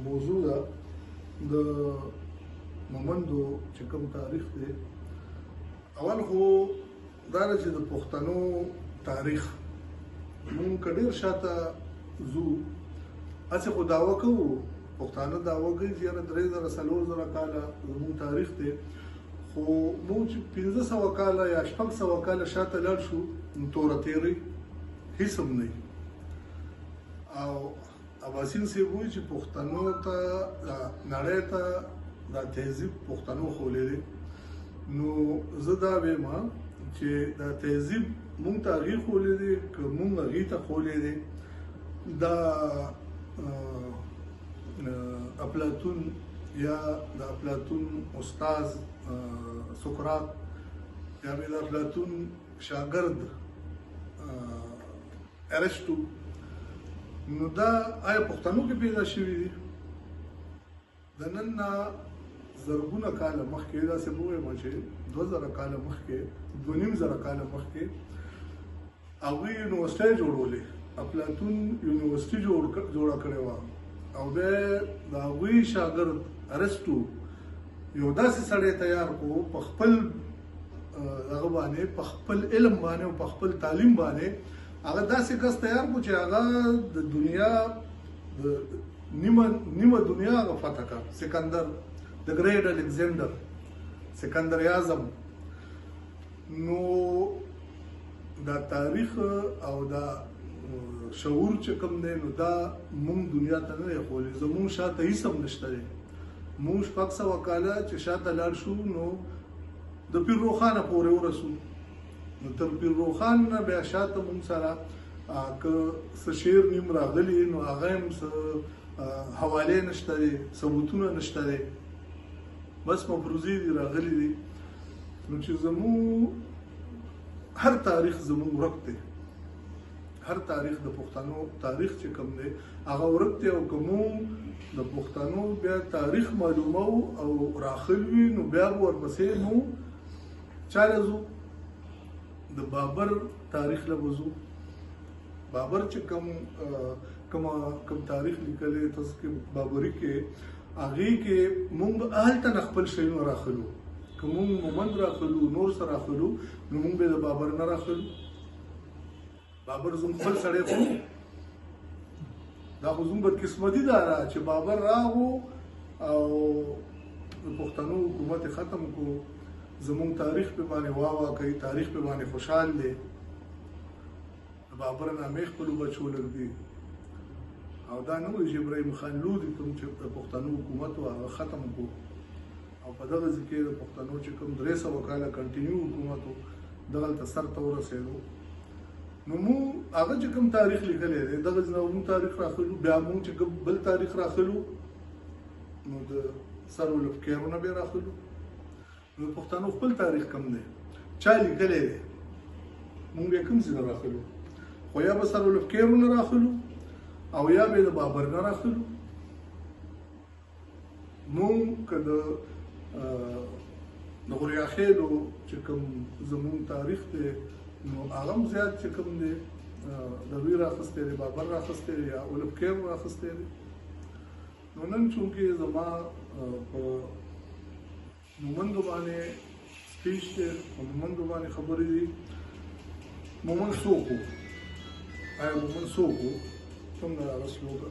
موضوع ده د مومندو چې کوم تاریخ دی. اول خو دا چې د پښتنو تاریخ مونږ ډېر شاته ځو، هسې خو دعوه کوو، پښتانه دعوه کوي چې یاره 3000 کاله زموږ تاریخ دی، خو مونږ چې 1500 کاله یا 600 کاله شاته لاړ شو نو توره تېرۍ هېڅ هم نه وي. او اباسین صاحب وایي چې پښتنو ته نړۍ ته دا تهذیب پښتنو ښوولی دی. نو زه دا وایم چې دا تهذیب مونږ ته هغې ښوولی دی که مونږ هغې ته ښوولی دی. دا افلاطون یا د افلاطون استاذ سقراط یا د افلاطون شاګرد ارسطو، نو دا آیا پښتنو کې پیدا شوي دي؟ د نن نه زرګونه کاله مخکې داسې ووایم چې 2000 کاله مخکې 2500 کاله مخکې هغوی یونیورسټۍ جوړولې، افلاطون یونیورسټي جوړه کړې وه، او بیا د هغوی شاګرد ارسطو یو داسې سړی تیار کړو په خپل هغه باندې، په خپل علم باندې او په خپل تعلیم باندې هغه داسې کس تیار کړو چې هغه د دنیا د نیمه دنیا هغه فتح کړه. سکندر د ګریټ الکسندر، سکندر اعظم. نو دا تاریخ او دا شعور چې کوم دی نو دا مونږ دنیا ته نه دی ښوولی، زمونږ شاته هېڅ هم نشته دی. مونږ 600 کاله چې شاته لاړ شو نو د پیر روښانه پورې ورسو، نو تر پیر روښان نه بیا شاته مونږ سره که څه شعر نیم راغلي نو هغه هم څه حوالې نشته دی، ثبوتونه نشته دی، بس مفروضې دي راغلي دي. نو چې زموږ هر تاریخ زموږ ورک دی، هر تاریخ د پښتنو تاریخ چې کوم دی هغه ورک دی. او که مونږ د پښتنو بیا تاریخ معلومو او راخل وي نو بیا به ورپسې مونږ چاله ځو؟ د بابر تاریخ له به ځو. بابر چې کوم تاریخ لیکلی تاسو کې بابري کې، هغې کې مونږ هلته نه خپل شیونه راخلو. که مونږ مومند راخلو، نور څه راخلو، نو مونږ به د بابر نه راخلو. بابر زموږ خپل سړی خو دا خو زموږ بدقسمتي ده چې بابر راغو او د پښتنو حکومت یې ختم کړو، زموږ تاریخ په باندې واوا کوي، تاریخ په باندې خوشحال دی. د بابر نامې خپلو بچو لږدي، او دا نه وایي چې ابراهیم خان لودي کوم چې د پښتنو حکومت و هغه ختم کړو، او په دغه ځای کې د پښتنو چې کوم 300 کاله کنټینیو حکومت و دغلته سر ته ورسېدو. نو مونږ هغه چې کوم تاریخ لیکلی دی دغه ځای نه مونږ تاریخ راخلو، بیا مونږ چې کوم بل تاریخ راخلو نو د سرولفکیرونه بیا راخلو. نو پښتنو خپل تاریخ کم دی، چا لیکلی دی، مونږ بیا کوم ځای نه راخلو؟ خو یا به سرولفکیرونه راخلو او یا به د بابر نه راخلو. مونږ که د غوریا خیلو چې کوم زمونږ تاریخ دی نو هغه هم زیات چې کوم دی د دوی راخستی دی، بابر راخستی دی یا اولفکیر راخستی دی. نو نن چونکې زما په مومندو باندې سپیچ دی، په مومندو باندې خبرې دي. مومند څوک و؟ آیا مومند څوک و؟ څنګه هغه سلوګه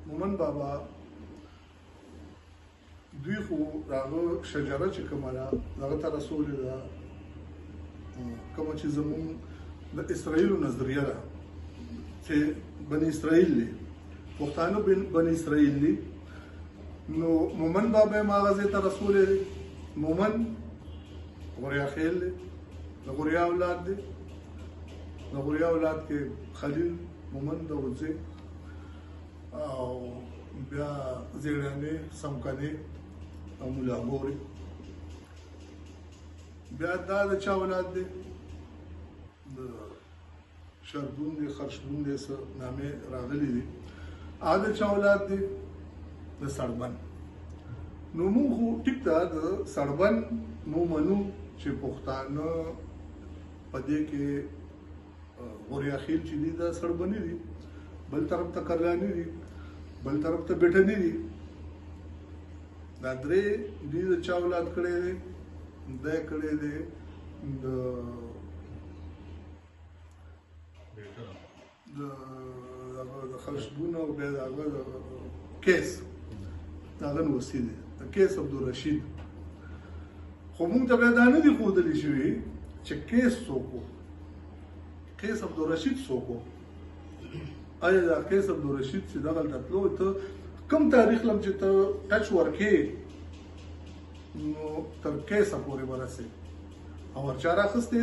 مومند بابا دوی خو هغه شجره چې کومه ده هغه ته رسولې ده، کومه چې زموږ د اسرائیلو نظریه ده چې بني اسرائیل دی، پښتانه بني اسرائیل دی. نو مومند بابا یې هغه ځای ته رسولی دی. مومند غوریا خیل دی، د غوریا اولاد دی، د غوریا اولاد کې خلیل مومند د وزې او بیا زیړانې، سمکنې او ملا غوري. بیا دا د چا اولاد دی؟ د شربون دی، خرشبون دی، څه نامې راغلي دي. هغه د چا اولاد دی؟ د سړبن. نو مونږ خو ټیک ده د سړبن مو منو چې پښتانه په دې کې غوریا خیل چې دي دا سړبني دي، بل طرف ته کرلاني دي. بل طرف ته بیٹنی دي دا درې دي د چا اولاد کړی دی دا کړی دی د خرشبون او بیا د هغه کیس د هغه نوسي دی د کیس عبدالرشید خو موږ ته بیا دا نه دي ښودلی شوي چې کیس څوک و کیس عبدالرشید څوک و آیا دا کیس عبدالرشید چې دغلته تلو ته کوم تاریخ لم چې ته ټچ ورکې نو تر کیسه پورې ورسې او ورچا راخیستی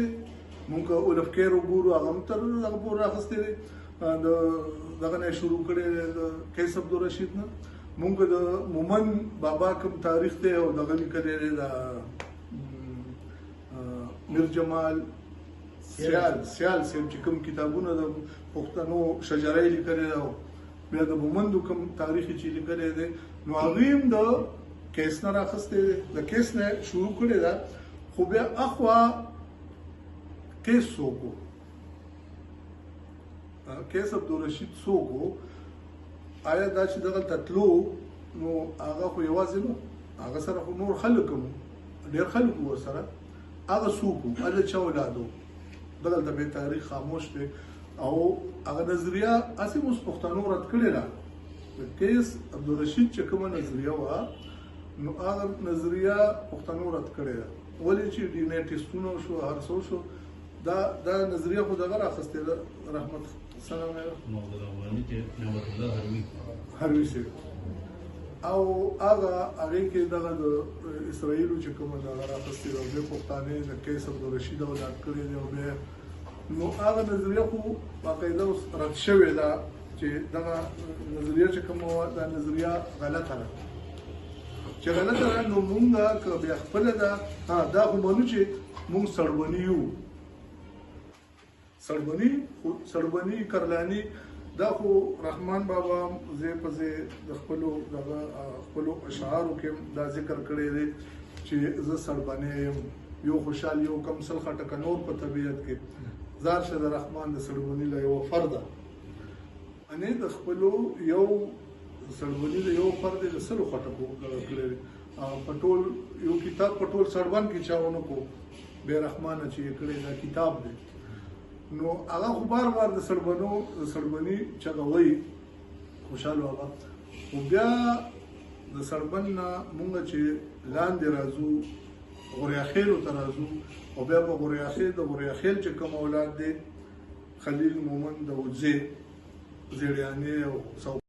مونږ که اولف کیر وګورو هغه هم تر دغه پورې راخیستی دی دغه نه شروع کړی دی د کیس عبدالرشید نه مونږ د مومن بابا کوم تاریخ دی او دغه لیکلی دی د میر جمال سیال صاحب چې کوم کتابونه د پښتنو شجره یې لیکلی دی او بیا د مومندو کوم تاریخ چې لیکلی دی نو هغوی هم د کیس نه راخیستی دی د کیس نه شروع کړې ده خو بیا اخوا کیس څوک و کیس عبدالرشید څوک و آیا دا چې دغلته تلو نو هغه خو یوازې نو هغه سره خو نور خلک هم ډېر خلک و ورسره هغه څوک و هغه چا اولاد و دغلته بیا تاریخ خاموش دی او هغه نظریه هسې اوس پښتنو رد کړې ده د کیس عبدالرشید چې کومه نظریه وه نو هغه نظریه پښتنو رد کړې ده ولې چې ډي ان اے ټیسټونه شو هر څه شو دا نظریه خو دغه راخیستې ده رحمت سلام هروي صاحب او هغې کې دغه د اسرائیلو چې کومه دغه راخیستې ده او بیا پښتانه د کیس عبدالرشید اولاد کړې دي او بیا نو هغه نظریه خو باقاعده اوس رد شوې ده چې دغه نظریه چې کومه وه دا نظریه غلطه ده چې غلطه ده نو مونږ که بیا خپله ده دا خو منو چې مونږ سړبني یو سړبني کرلاني دا خو رحمان بابا ځای په ځای د خپلو اشعارو کې دا ذکر کړی دی چې زه سړبنی یم یو خوشحال یو کم سل خټکه نور په طبیعت کې زار شه د رحمان د سړبني له یوه فرده انې د خپلو یو سړبني د یو فرد د سلو خټکو دغه کړی دی په ټول یو کتاب په ټول سړبن کې چا ونه کو بې رحمانه چې یې کړی دا کتاب دی نو هغه خو بار بار د سړبني چغوي خوشحال بابا خو بیا د سړبن نه مونږ چې لاندې راځو غوریاخیلو ته راځو او بیا په غوریاخیل چې کوم اولاد دی خلیل مومن د وزې زیړیانې او